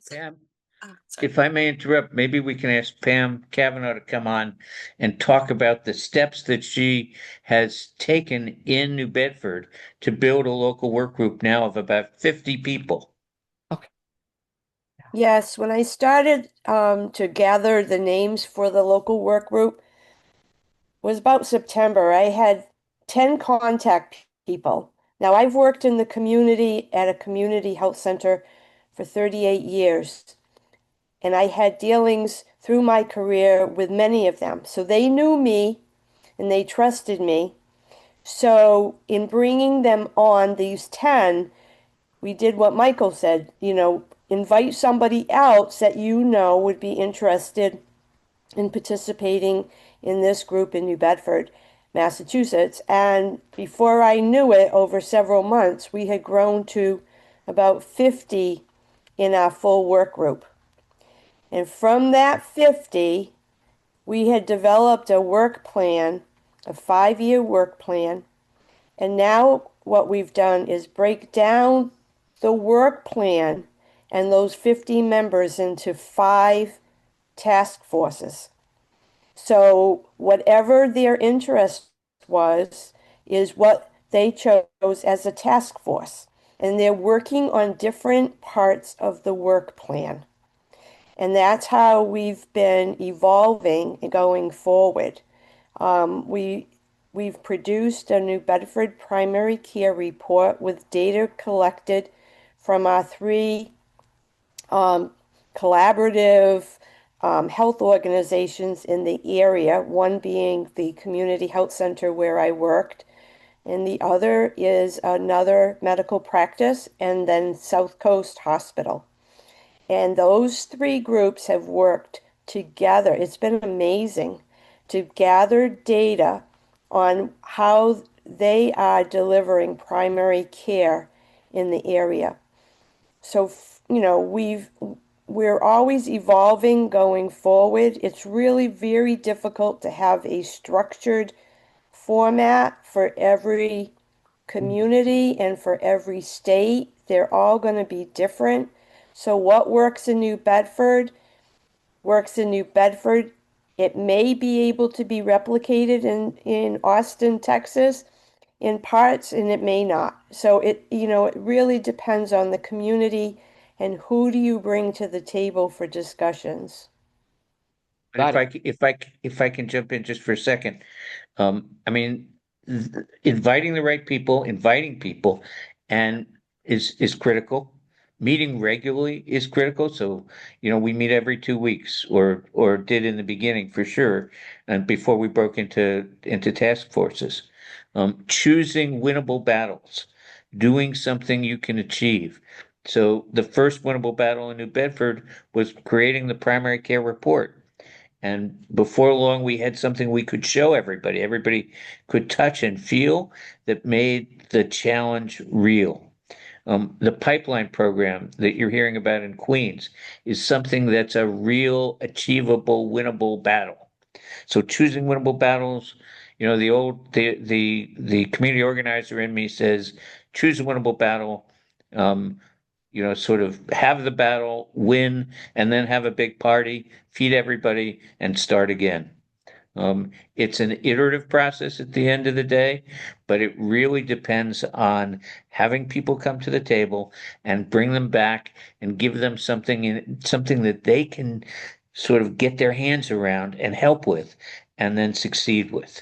Pam, Sorry. if I may interrupt, maybe we can ask Pam Cavanaugh to come on and talk about the steps that she has taken in New Bedford to build a local work group now of about 50 people. Okay. Yes, when I started to gather the names for the local work group was about September. I had 10 contact people. Now, I've worked in the community at a community health center for 38 years, and I had dealings through my career with many of them. So they knew me and they trusted me. So in bringing them on, these 10, we did what Michael said, invite somebody else that you know would be interested in participating in this group in New Bedford, Massachusetts. And before I knew it, over several months, we had grown to about 50 in our full work group. And from that 50, we had developed a work plan, a 5-year work plan. And now what we've done is break down the work plan and those 50 members into 5 task forces. So whatever their interest was, is what they chose as a task force. And they're working on different parts of the work plan. And that's how we've been evolving and going forward. We've produced a New Bedford primary care report with data collected from our 3 collaborative health organizations in the area, one being the community health center where I worked, and the other is another medical practice, and then South Coast Hospital. And those 3 groups have worked together. It's been amazing to gather data on how they are delivering primary care in the area. So, we're always evolving going forward. It's really very difficult to have a structured format for every community and for every state. They're all going to be different. So what works in New Bedford works in New Bedford. It may be able to be replicated in Austin, Texas, in parts, and it may not. So it really depends on the community and who do you bring to the table for discussions. But Got if it. I can jump in just for a second, I mean, inviting the right people, inviting people, and is critical. Meeting regularly is critical. So, we meet every 2 weeks, or did in the beginning for sure, and before we broke into task forces. Choosing winnable battles, doing something you can achieve. So the first winnable battle in New Bedford was creating the primary care report. And before long, we had something we could show everybody. Everybody could touch and feel that made the challenge real. The pipeline program that you're hearing about in Queens is something that's a real, achievable, winnable battle. So choosing winnable battles, the community organizer in me says, choose a winnable battle. Um, sort of have the battle, win, and then have a big party, feed everybody, and start again. It's an iterative process at the end of the day, but it really depends on having people come to the table and bring them back and give them something that they can sort of get their hands around and help with, and then succeed with.